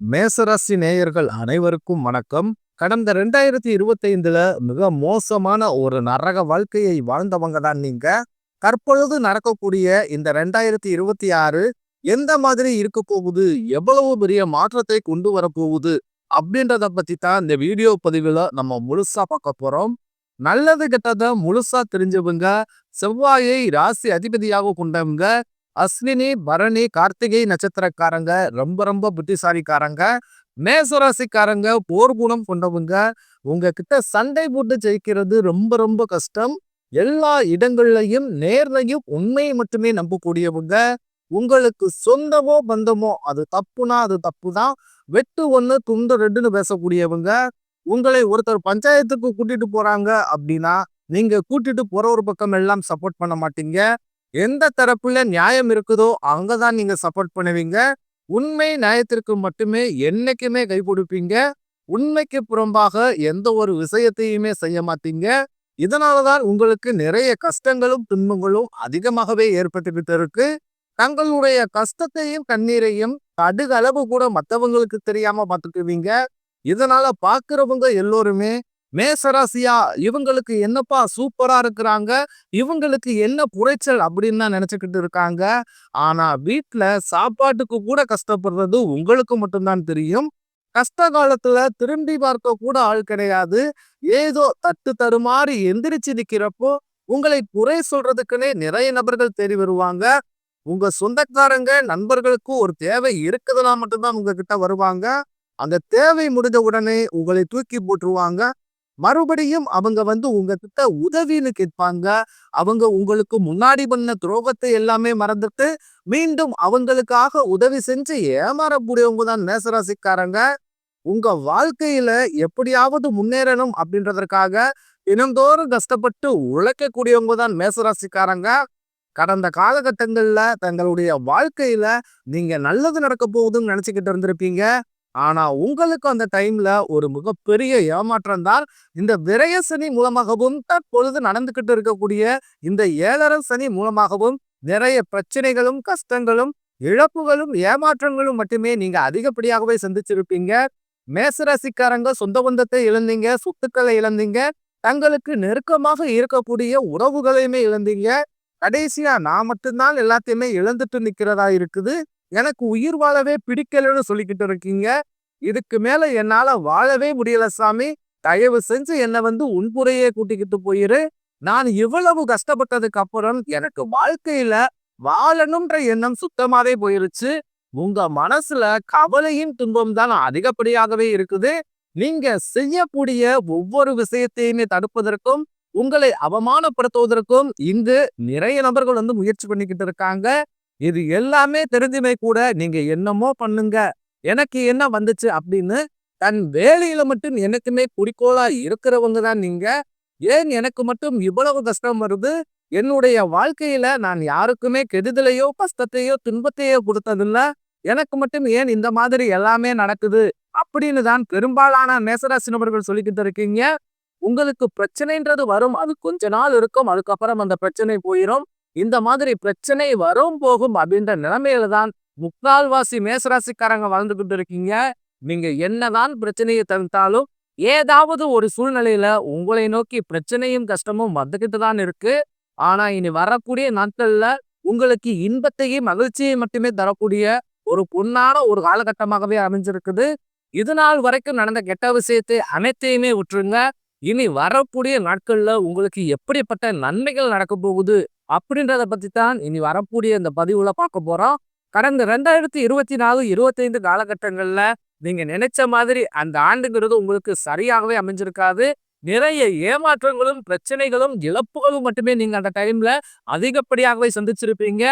மேசராசி நேயர்கள் அனைவருக்கும் வணக்கம். கடந்த 2025ல மிக மோசமான ஒரு நரக வாழ்க்கையை வாழ்ந்தவங்க தான் நீங்க. தற்பொழுது நடக்கக்கூடிய இந்த 2026 எந்த மாதிரி இருக்க போகுது, எவ்வளவு பெரிய மாற்றத்தை கொண்டு வரப்போகுது அப்படின்றத பத்தி தான் இந்த வீடியோ பதிவுல நம்ம முழுசா பார்க்க போறோம். நல்லது கெட்டத முழுசா தெரிஞ்சவங்க, செவ்வாயை ராசி அதிபதியாக கொண்டவங்க, அஸ்வினி, பரணி, கார்த்திகை நட்சத்திரக்காரங்க ரொம்ப ரொம்ப புத்திசாலிக்காரங்க. மேசராசிக்காரங்க போர் குணம் கொண்டவங்க. உங்ககிட்ட சண்டை போட்டு ஜெயிக்கிறது ரொம்ப ரொம்ப கஷ்டம். எல்லா இடங்கள்லையும் நேர்லையும் உண்மையை மட்டுமே நம்பக்கூடியவங்க. உங்களுக்கு சொந்தமோ பந்தமோ அது தப்புனா அது தப்புதான். வெட்டு ஒண்ணு துண்டு ரெண்டுன்னு பேசக்கூடியவங்க. உங்களை ஒருத்தர் பஞ்சாயத்துக்கு கூட்டிட்டு போறாங்க அப்படின்னா, நீங்க கூட்டிட்டு போற ஒரு பக்கம் எல்லாம் சப்போர்ட் பண்ண மாட்டீங்க. எந்த தரப்புல நியாயம் இருக்குதோ அங்கதான் நீங்க சப்போர்ட் பண்ணுவீங்க. உண்மை நியாயத்திற்கு மட்டுமே என்னைக்குமே கை கொடுப்பீங்க. உண்மைக்கு புறம்பாக எந்த ஒரு விஷயத்தையுமே செய்ய மாட்டீங்க. இதனாலதான் உங்களுக்கு நிறைய கஷ்டங்களும் துன்பங்களும் அதிகமாகவே ஏற்பட்டுக்கிட்டு இருக்கு. தங்களுடைய கஷ்டத்தையும் கண்ணீரையும் கடுகளவு கூட மற்றவங்களுக்கு தெரியாம பார்த்துக்குவீங்க. இதனால பாக்குறவங்க எல்லோருமே மேசராசியா இவங்களுக்கு என்னப்பா சூப்பரா இருக்கிறாங்க, இவங்களுக்கு என்ன குறைச்சல் அப்படின்னு தான் நினைச்சுக்கிட்டு இருக்காங்க. ஆனா வீட்டுல சாப்பாட்டுக்கு கூட கஷ்டப்படுறது உங்களுக்கு மட்டும்தான் தெரியும். கஷ்ட காலத்துல திரும்பி பார்க்க கூட ஆள் கிடையாது. ஏதோ தட்டு தடுமாறி எந்திரிச்சு நிக்கிறப்போ உங்களை குறை சொல்றதுக்குன்னே நிறைய நபர்கள் தேடி வருவாங்க. உங்க சொந்தக்காரங்க நண்பர்களுக்கு ஒரு தேவை இருக்குதுன்னா மட்டும்தான் உங்ககிட்ட வருவாங்க. அந்த தேவை முடிஞ்ச உடனே உங்களை தூக்கி போட்டுருவாங்க. மறுபடியும் அவங்க உங்ககிட்ட உதவின்னு கேட்பாங்க. அவங்க உங்களுக்கு முன்னாடி பண்ண துரோகத்தை எல்லாமே மறந்துட்டு மீண்டும் அவங்களுக்காக உதவி செஞ்சு ஏமாறக்கூடியவங்க தான் மேசராசிக்காரங்க. உங்க வாழ்க்கையில எப்படியாவது முன்னேறணும் அப்படின்றதற்காக தினந்தோறும் கஷ்டப்பட்டு உழைக்கக்கூடியவங்க தான் மேசராசிக்காரங்க. கடந்த காலகட்டங்கள்ல தங்களுடைய வாழ்க்கையில நீங்க நல்லது நடக்க போகுதுன்னு நினைச்சுக்கிட்டு இருந்திருப்பீங்க. ஆனா உங்களுக்கு அந்த டைம்ல ஒரு மிகப்பெரிய ஏமாற்றம் தான் இந்த விரய சனி மூலமாகவும் தற்பொழுது நடந்துகிட்டு இருக்கக்கூடிய இந்த 7.5 சனி மூலமாகவும் நிறைய பிரச்சனைகளும் கஷ்டங்களும் இழப்புகளும் ஏமாற்றங்களும் மட்டுமே நீங்க அதிகப்படியாகவே சந்திச்சிருப்பீங்க. மேசராசிக்காரங்க சொந்த பந்தத்தை இழந்தீங்க, சொத்துக்களை இழந்தீங்க, தங்களுக்கு நெருக்கமாக இருக்கக்கூடிய உறவுகளையுமே இழந்தீங்க. கடைசியா நான் மட்டும்தான் எல்லாத்தையுமே இழந்துட்டு நிக்கிறதா இருக்குது, எனக்கு உயிர் வாழவே பிடிக்கலன்னு சொல்லிக்கிட்டு இருக்கீங்க. இதுக்கு மேல என்னால வாழவே முடியல சாமி, தயவு செஞ்சு என்னை உன்புறையே கூட்டிக்கிட்டு போயிரு. நான் இவ்வளவு கஷ்டப்பட்டதுக்கு அப்புறம் எனக்கு வாழ்க்கையில வாழணும்ன்ற எண்ணம் சுத்தமாவே போயிருச்சு. உங்க மனசுல கவலையின் துன்பம் தான் அதிகப்படியாகவே இருக்குது. நீங்க செய்யக்கூடிய ஒவ்வொரு விஷயத்தையுமே தடுப்பதற்கும் உங்களை அவமானப்படுத்துவதற்கும் இங்கு நிறைய நபர்கள் முயற்சி பண்ணிக்கிட்டு இருக்காங்க. இது எல்லாமே தெரிஞ்சுமே கூட நீங்க என்னமோ பண்ணுங்க, எனக்கு என்ன வந்துச்சு அப்படின்னு தன் வேலையில மட்டும் எனக்குமே குறிக்கோளா இருக்கிறவங்க தான் நீங்க. ஏன் எனக்கு மட்டும் இவ்வளவு கஷ்டம் வருது, என்னுடைய வாழ்க்கையில நான் யாருக்குமே கெடுதலையோ கஷ்டத்தையோ துன்பத்தையோ கொடுத்ததில்ல, எனக்கு மட்டும் ஏன் இந்த மாதிரி எல்லாமே நடக்குது அப்படின்னு தான் பெரும்பாலான மேசராசி நபர்கள் சொல்லிக்கிட்டு இருக்கீங்க. உங்களுக்கு பிரச்சனைன்றது வரும், அது கொஞ்ச நாள் இருக்கும், அதுக்கப்புறம் அந்த பிரச்சனை போயிடும். இந்த மாதிரி பிரச்சனை வரும் போகும் அப்படின்ற நிலைமையில தான் முக்கால்வாசி மேசராசிக்காரங்க வாழ்ந்துகிட்டு இருக்கீங்க. நீங்க என்னதான் பிரச்சனையை தவிர்த்தாலும் ஏதாவது ஒரு சூழ்நிலையில உங்களை நோக்கி பிரச்சனையும் கஷ்டமும் வந்துகிட்டு தான் இருக்கு. ஆனா இனி வரக்கூடிய நாட்கள்ல உங்களுக்கு இன்பத்தையும் மகிழ்ச்சியை மட்டுமே தரக்கூடிய ஒரு பொன்னான ஒரு காலகட்டமாகவே அமைஞ்சிருக்குது. இது நாள் வரைக்கும் நடந்த கெட்ட விஷயத்தை அனைத்தையுமே விட்டுருங்க. இனி வரக்கூடிய நாட்கள்ல உங்களுக்கு எப்படிப்பட்ட நன்மைகள் நடக்க போகுது அப்படின்றத பத்தி தான் இனி வரக்கூடிய இந்த பதிவுல பார்க்க போறோம். கடந்த 2024, 25 காலகட்டங்கள்ல நீங்க நினைச்ச மாதிரி அந்த ஆண்டுங்கிறது உங்களுக்கு சரியாகவே அமைஞ்சிருக்காது. நிறைய ஏமாற்றங்களும் பிரச்சனைகளும் இழப்புகளும் மட்டுமே நீங்க அந்த டைம்ல அதிகப்படியாகவே சந்திச்சிருப்பீங்க.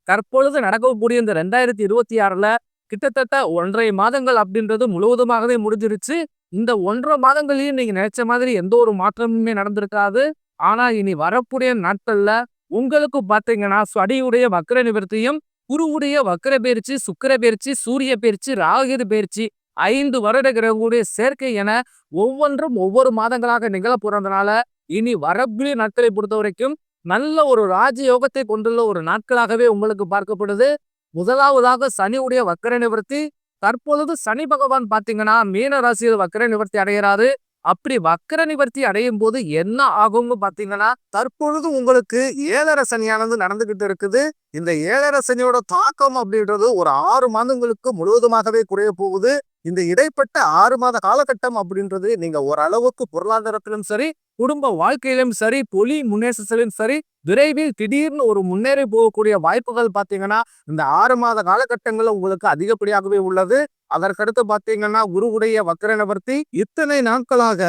தற்பொழுது நடக்கக்கூடிய இந்த 2026ல கிட்டத்தட்ட 1.5 மாதங்கள் அப்படின்றது முழுவதுமாகவே முடிஞ்சிருச்சு. இந்த 1.5 மாதங்களையும் நீங்க நினைச்ச மாதிரி எந்த ஒரு மாற்றமுமே நடந்திருக்காது. ஆனா இனி வரக்கூடிய நாட்கள்ல உங்களுக்கு பாத்தீங்கன்னா சனியுடைய வக்ர நிவர்த்தியும், குருவுடைய வக்ர பயிற்சி, சுக்கிர பயிற்சி, சூரிய பயிற்சி, ராகு பயிற்சி, 5 வருட கிரகங்களுடைய சேர்க்கை என ஒவ்வொன்றும் ஒவ்வொரு மாதங்களாக நிகழ போறதுனால இனி வரக்கூடிய நாட்களை பொறுத்த வரைக்கும் நல்ல ஒரு ராஜயோகத்தை கொண்டுள்ள ஒரு நாட்களாகவே உங்களுக்கு பார்க்கப்படுது. முதலாவதாக சனியுடைய வக்ர நிவர்த்தி, தற்பொழுது சனி பகவான் பாத்தீங்கன்னா மீன ராசியில் வக்ர நிவர்த்தி அடைகிறாரு. அப்படி வக்ர நிவர்த்தி அடையும் போது என்ன ஆகும்னு பாத்தீங்கன்னா, தற்பொழுது உங்களுக்கு 7.5 சனியானது நடந்துகிட்டு இருக்குது. இந்த 7.5 சனியோட தாக்கம் அப்படின்றது ஒரு 6 மாதங்களுக்கு முழுவதுமாகவே குறைய போகுது. இந்த இடைப்பட்ட 6 மாத காலகட்டம் அப்படின்றது நீங்க ஓரளவுக்கு பொருளாதாரத்திலும் சரி, குடும்ப வாழ்க்கையிலும் சரி, தொழில் முன்னேற்றத்திலும் சரி, விரைவில் திடீர்னு ஒரு முன்னேறி போகக்கூடிய வாய்ப்புகள் பாத்தீங்கன்னா இந்த 6 மாத காலகட்டங்கள்ல உங்களுக்கு அதிகப்படியாகவே உள்ளது. அதற்கடுத்து பாத்தீங்கன்னா குருவுடைய வக்ர நிவர்த்தி இத்தனை நாட்களாக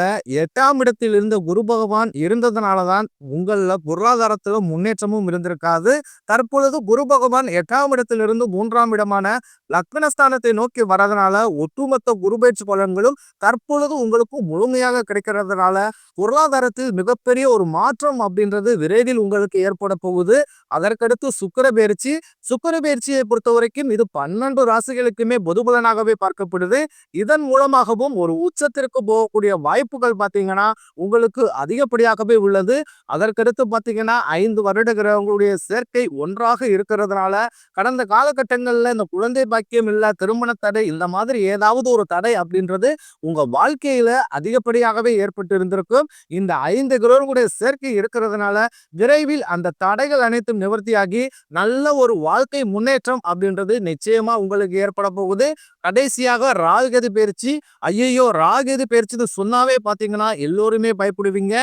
8ஆம் இடத்தில் இருந்த குரு பகவான் இருந்ததுனாலதான் உங்கள பொருளாதாரத்துல முன்னேற்றமும் இருந்திருக்காது. தற்பொழுது குரு பகவான் 8ஆம் இடத்திலிருந்து 3ஆம் இடமான லக்னஸ்தானத்தை நோக்கி வரதுனால ஒட்டுமொத்த குரு பயிற்சி பலன்களும் தற்பொழுது உங்களுக்கு முழுமையாக கிடைக்கிறதுனால பொருளாதாரத்தில் மிகப்பெரிய ஒரு மாற்றம் அப்படின்றது விரைவில் உங்களுக்கு ஏற்பட போகுது. அதற்கடுத்து சுக்கிர பயிற்சியை பொறுத்த வரைக்கும் இது 12 ராசிகளுக்குமே பொதுபலனாகவே பார்க்கப்படுது. இதன் மூலமாகவும் ஒரு உச்சத்திற்கு போகக்கூடிய வாய்ப்புகள் பாத்தீங்கன்னா உங்களுக்கு அதிகப்படியாகவே உள்ளது. அதற்கடுத்து பாத்தீங்கன்னா 5 வருட கிரகங்களுடைய சேர்க்கை ஒன்றாக இருக்கிறதுனால கடந்த காலகட்டங்கள்ல இந்த குழந்தை பாக்கியம் இல்ல, திருமண தடை, இந்த மாதிரி ஏதாவது ஒரு தடை அப்படின்றது உங்க வாழ்க்கையில அதிகப்படியாகவே ஏற்பட்டு இருந்திருக்கும். இந்த 5 கிரகங்களுடைய சேர்க்கை இருக்கிறதுனால விரைவில் அந்த தடைகள் அனைத்தும் நிவர்த்தியாகி நல்ல ஒரு வாழ்க்கை முன்னேற்றம் அப்படின்றது நிச்சயமா உங்களுக்கு ஏற்பட போகுது. கடைசியாக ராகுகேது பயிற்சி. ஐயையோ, ராகுகேது பயிற்சின்னு சொன்னாவே பாத்தீங்கன்னா எல்லோருமே பயப்படுவீங்க.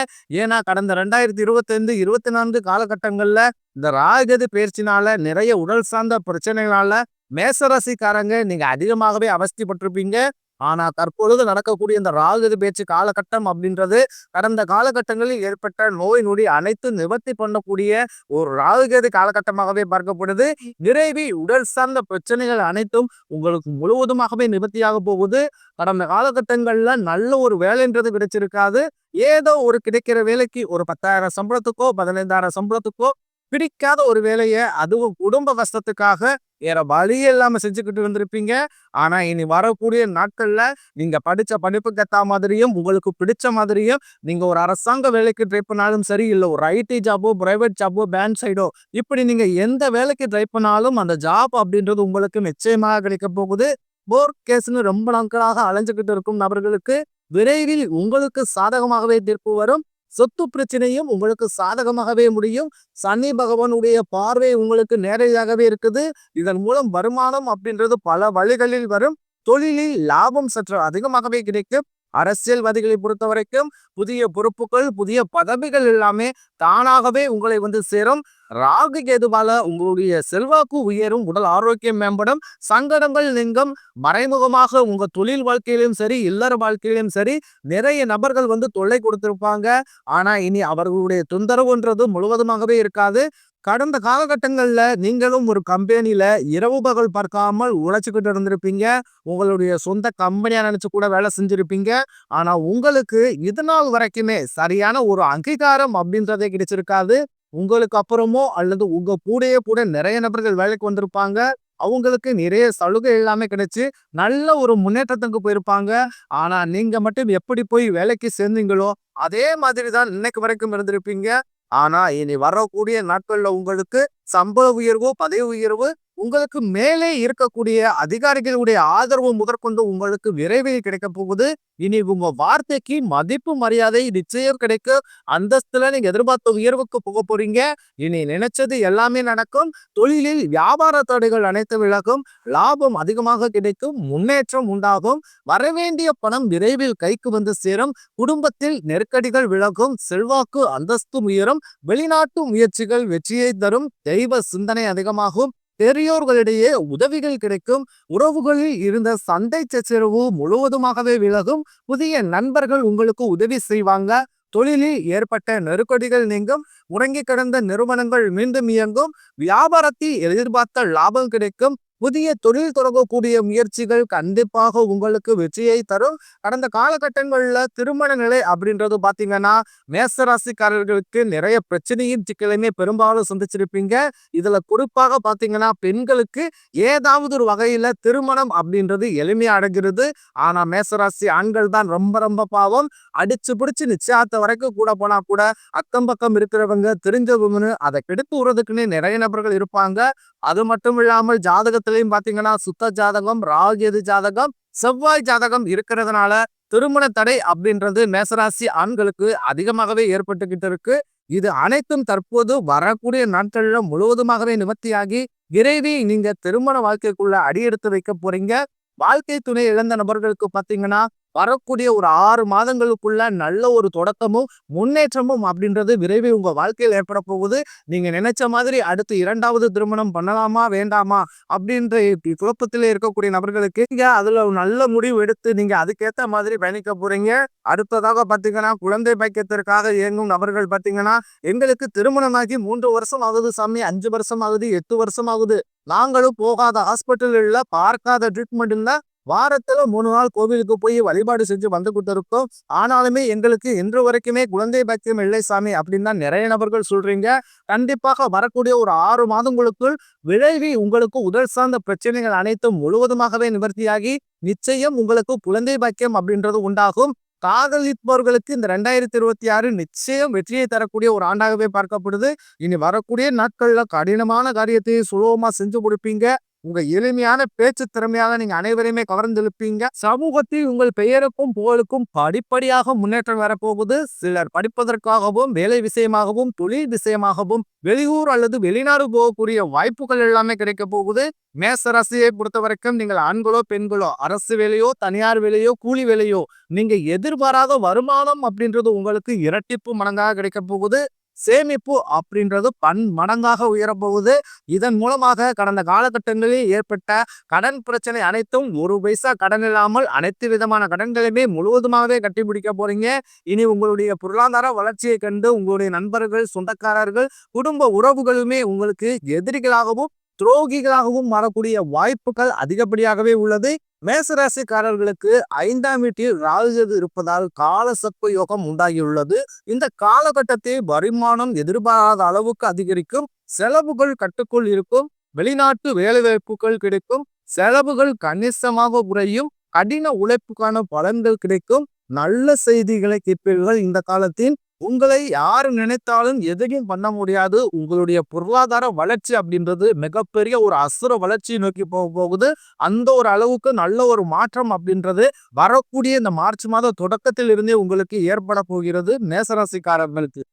ஏன்னா கடந்த 2025, 24 காலகட்டங்கள்ல இந்த ராகுகேது பயிற்சினால நிறைய உடல் சார்ந்த பிரச்சனைகளால மேசராசிக்காரங்க நீங்க அதிகமாகவே அவஸ்தைப்பட்டிருப்பீங்க. ஆனா தற்பொழுது நடக்கக்கூடிய இந்த ராகுகேது பயிற்சி காலகட்டம் அப்படின்றது கடந்த காலகட்டங்களில் ஏற்பட்ட நோய் நொடி அனைத்து நிவர்த்தி பண்ணக்கூடிய ஒரு ராகுகேது காலகட்டமாகவே பார்க்கப்படுது. விரைவில் உடல் சார்ந்த பிரச்சனைகள் அனைத்தும் உங்களுக்கு முழுவதுமாகவே நிவர்த்தியாக போகுது. கடந்த காலகட்டங்கள்ல நல்ல ஒரு வேலைன்றது கிடைச்சிருக்காது. ஏதோ ஒரு கிடைக்கிற வேலைக்கு ஒரு 10,000 சம்பளத்துக்கோ 15,000 சம்பளத்துக்கோ பிடிக்காத ஒரு வேலைய, அதுவும் குடும்ப கஷ்டத்துக்காக வேற வழியே இல்லாம செஞ்சுக்கிட்டு இருந்திருப்பீங்க. ஆனா இனி வரக்கூடிய நாட்கள்ல நீங்க படிச்ச படிப்புக்கு ஏத்த மாதிரியும் உங்களுக்கு பிடிச்ச மாதிரியும் நீங்க ஒரு அரசாங்க வேலைக்கு ட்ரை பண்ணாலும் சரி, இல்ல ஒரு ஐடி ஜாபோ, பிரைவேட் ஜாபோ, பேங்க் சைடோ, இப்படி நீங்க எந்த வேலைக்கு ட்ரை பண்ணாலும் அந்த ஜாப் அப்படின்றது உங்களுக்கு நிச்சயமாக கிடைக்க போகுது. போர் கேஸ்ன்னு ரொம்ப நாட்களாக அலைஞ்சுக்கிட்டு இருக்கும் நபர்களுக்கு விரைவில் உங்களுக்கு சாதகமாகவே தீர்ப்பு வரும். சொத்து பிரச்சனையும் உங்களுக்கு சாதகமாகவே முடியும். சனி பகவானுடைய பார்வை உங்களுக்கு நேரடியாகவே இருக்குது. இதன் மூலம் வருமானம் அப்படின்றது பல வழிகளில் வரும். தொழிலில் லாபம் சற்று அதிகமாகவே கிடைக்கும். அரசியல்வாதிகளை பொறுத்த வரைக்கும் புதிய பொறுப்புகள், புதிய பதவிகள் எல்லாமே தானாகவே உங்களை வந்து சேரும். ராகு கேதுவால உங்களுடைய செல்வாக்கு உயரும், உடல் ஆரோக்கியம் மேம்படும், சங்கடங்கள் நீங்கும். மறைமுகமாக உங்க தொழில் வாழ்க்கையிலும் சரி, இல்லற வாழ்க்கையிலும் சரி, நிறைய நபர்கள் வந்து தொல்லை கொடுத்திருப்பாங்க. ஆனா இனி அவர்களுடைய தொந்தரவுன்றது முழுவதுமாகவே இருக்காது. கடந்த காலகட்டங்கள்ல நீங்களும் ஒரு கம்பெனில இரவு பகல் பார்க்காமல் உழைச்சுக்கிட்டு இருந்திருப்பீங்க. உங்களுடைய சொந்த கம்பெனியா நினைச்சு கூட வேலை செஞ்சிருப்பீங்க. ஆனா உங்களுக்கு இது நாள் வரைக்குமே சரியான ஒரு அங்கீகாரம் அப்படின்றதே கிடைச்சிருக்காது. உங்களுக்கு அப்புறமோ அல்லது உங்க கூடயே கூட நிறைய நபர்கள் வேலைக்கு வந்திருப்பாங்க. அவங்களுக்கு நிறைய சலுகை எல்லாமே கிடைச்சு நல்ல ஒரு முன்னேற்றத்துக்கு போயிருப்பாங்க. ஆனா நீங்க மட்டும் எப்படி போய் வேலைக்கு சேர்ந்தீங்களோ அதே மாதிரி தான் இன்னைக்கு வரைக்கும் இருந்திருப்பீங்க. ஆனா இனி வரக்கூடிய நாட்கள்ல உங்களுக்கு சம்பள உயர்வோ, பதவி உயர்வு, உங்களுக்கு மேலே இருக்கக்கூடிய அதிகாரிகளுடைய ஆதரவு முதற்கொண்டு உங்களுக்கு விரைவில் கிடைக்க போகுது. இனி உங்க வார்த்தைக்கு மதிப்பு மரியாதை நிச்சயம் கிடைக்கும். அந்தஸ்துல நீங்க எதிர்பார்த்த உயர்வுக்கு போக போறீங்க. இனி நினைச்சது எல்லாமே நடக்கும். தொழிலில் வியாபார தடைகள் அனைத்து விலகும். லாபம் அதிகமாக கிடைக்கும். முன்னேற்றம் உண்டாகும். வரவேண்டிய பணம் விரைவில் கைக்கு வந்து சேரும். குடும்பத்தில் நெருக்கடிகள் விலகும். செல்வாக்கு அந்தஸ்து உயரும். வெளிநாட்டு முயற்சிகள் வெற்றியை தரும். தெய்வ சிந்தனை அதிகமாகும். பெரியோர்களிடையே உதவிகள் கிடைக்கும். உறவுகளில் இருந்த சண்டை சச்சரவு முழுவதுமாகவே விலகும். புதிய நண்பர்கள் உங்களுக்கு உதவி செய்வாங்க. தொழிலில் ஏற்பட்ட நெருக்கடிகள் நீங்கும். முடங்கி கிடந்த நிறுவனங்கள் மீண்டும் இயங்கும். வியாபாரத்தில் எதிர்பார்த்த லாபம் கிடைக்கும். புதிய தொழில் தொடங்கக்கூடிய முயற்சிகள் கண்டிப்பாக உங்களுக்கு வெற்றியை தரும். கடந்த காலகட்டங்கள்ல திருமண நிலை அப்படின்றது பாத்தீங்கன்னா மேசராசிக்காரர்களுக்கு நிறைய பிரச்சனையும் சிக்கலையுமே பெரும்பாலும் சந்திச்சிருப்பீங்க. இதுல குறிப்பாக பாத்தீங்கன்னா பெண்களுக்கு ஏதாவது ஒரு வகையில திருமணம் அப்படின்றது எளிமையா அடைகிறது. ஆனா மேசராசி ஆண்கள் தான் ரொம்ப ரொம்ப பாவம். அடிச்சு பிடிச்சு நிச்சயத்த வரைக்கும் கூட போனா கூட அக்கம் பக்கம் இருக்கிறவங்க தெரிஞ்சவங்கன்னு அதை கெடுத்து விடுறதுக்குன்னு நிறைய நபர்கள் இருப்பாங்க. அது மட்டும் இல்லாமல் ஜாதகத்துல ஜாதகத்திலையும் பாத்தீங்கன்னா சுத்த ஜாதகம், ராகு ஜாதகம், செவ்வாய் ஜாதகம் இருக்கிறதுனால திருமண தடை அப்படின்றது மேசராசி ஆண்களுக்கு அதிகமாகவே ஏற்பட்டுக்கிட்டு இருக்கு. இது அனைத்தும் தற்போது வரக்கூடிய நாட்கள்ல முழுவதுமாகவே நிவர்த்தியாகி விரைவி நீங்க திருமண வாழ்க்கைக்குள்ள அடியெடுத்து வைக்க போறீங்க. வாழ்க்கை துணை இழந்த நபர்களுக்கு பாத்தீங்கன்னா வரக்கூடிய ஒரு 6 மாதங்களுக்குள்ள நல்ல ஒரு தொடக்கமும் முன்னேற்றமும் அப்படின்றது விரைவில் உங்க வாழ்க்கையில் ஏற்பட போகுது. நீங்க நினைச்ச மாதிரி அடுத்து 2வது திருமணம் பண்ணலாமா வேண்டாமா அப்படின்ற குழப்பத்திலே இருக்கக்கூடிய நபர்களுக்கு நீங்க அதுல ஒரு நல்ல முடிவு எடுத்து நீங்க அதுக்கேத்த மாதிரி பயணிக்க போறீங்க. அடுத்ததாக பாத்தீங்கன்னா குழந்தை பாக்கியத்திற்காக இயங்கும் நபர்கள் பாத்தீங்கன்னா எங்களுக்கு திருமணமாகி 3 வருஷம் ஆகுது சாமி, 5 வருஷம் ஆகுது, 8 வருஷம் ஆகுது, நாங்களும் போகாத ஹாஸ்பிட்டல் இல்ல, பார்க்காத ட்ரீட்மெண்ட் இல்ல, வாரத்துல 3 நாள் கோவிலுக்கு போய் வழிபாடு செஞ்சு வந்துகிட்டு இருக்கோம். ஆனாலுமே எங்களுக்கு இன்று வரைக்குமே குழந்தை பாக்கியம் இல்லை சாமி அப்படின்னு தான் நிறைய நபர்கள் சொல்றீங்க. கண்டிப்பாக வரக்கூடிய ஒரு 6 மாதங்களுக்குள் விரைவி உங்களுக்கு உடல் சார்ந்த பிரச்சனைகள் அனைத்தும் முழுவதுமாகவே நிவர்த்தியாகி நிச்சயம் உங்களுக்கு குழந்தை பாக்கியம் அப்படின்றது உண்டாகும். காதலிப்பவர்களுக்கு இந்த 2026 நிச்சயம் வெற்றியை தரக்கூடிய ஒரு ஆண்டாகவே பார்க்கப்படுது. இனி வரக்கூடிய நாட்கள்ல கடினமான காரியத்தை சுலபமா செஞ்சு கொடுப்பீங்க. உங்க எளிமையான பேச்சு திறமையாக நீங்க அனைவரையுமே கவர்ந்திருப்பீங்க. சமூகத்தில் உங்கள் பெயருக்கும் புகழுக்கும் படிப்படியாக முன்னேற்றம் வரப்போகுது. சிலர் படிப்பதற்காகவும் வேலை விஷயமாகவும் தொழில் விஷயமாகவும் வெளியூர் அல்லது வெளிநாடு போகக்கூடிய வாய்ப்புகள் எல்லாமே கிடைக்க போகுது. மேச ராசியை பொறுத்த வரைக்கும் நீங்கள் ஆண்களோ பெண்களோ அரசு வேலையோ தனியார் வேலையோ கூலி வேலையோ நீங்க எதிர்பாராத வருமானம் அப்படின்றது உங்களுக்கு இரட்டிப்பு மடங்காக கிடைக்க போகுது. சேமிப்பு அப்படின்றது மடங்காக உயரப்போகுது. இதன் மூலமாக கடந்த காலகட்டங்களில் ஏற்பட்ட கடன் பிரச்சனை அனைத்தும் 1 பைசா கடன் இல்லாமல் அனைத்து விதமான கடன்களையுமே முழுவதுமாகவே கட்டி பிடிக்க போறீங்க. இனி உங்களுடைய பொருளாதார வளர்ச்சியை கண்டு உங்களுடைய நண்பர்கள், சொந்தக்காரர்கள், குடும்ப உறவுகளுமே உங்களுக்கு எதிரிகளாகவும் துரோகிகளாகவும் வரக்கூடிய வாய்ப்புகள் அதிகப்படியாகவே உள்ளது. மேசராசிக்காரர்களுக்கு 5ஆம் வீட்டில் ராகு இருப்பதால் காலசர்ப்ப யோகம் உண்டாகியுள்ளது. இந்த காலகட்டத்தை வருமானம் எதிர்பாராத அளவுக்கு அதிகரிக்கும், செலவுகள் கட்டுக்குள் இருக்கும், வெளிநாட்டு வேலைவாய்ப்புகள் கிடைக்கும், செலவுகள் கணிசமாக குறையும், கடின உழைப்புக்கான பலன்கள் கிடைக்கும், நல்ல செய்திகளை கேட்பீர்கள். இந்த காலத்தில் உங்களை யாரு நினைத்தாலும் எதையும் பண்ண முடியாது. உங்களுடைய பொருளாதார வளர்ச்சி அப்படின்றது மிகப்பெரிய ஒரு அசுர வளர்ச்சியை நோக்கி போகுது. அந்த ஒரு அளவுக்கு நல்ல ஒரு மாற்றம் அப்படின்றது வரக்கூடிய இந்த மார்ச் மாத தொடக்கத்தில் இருந்தே உங்களுக்கு ஏற்பட போகிறது மேசராசிக்காரர்களுக்கு.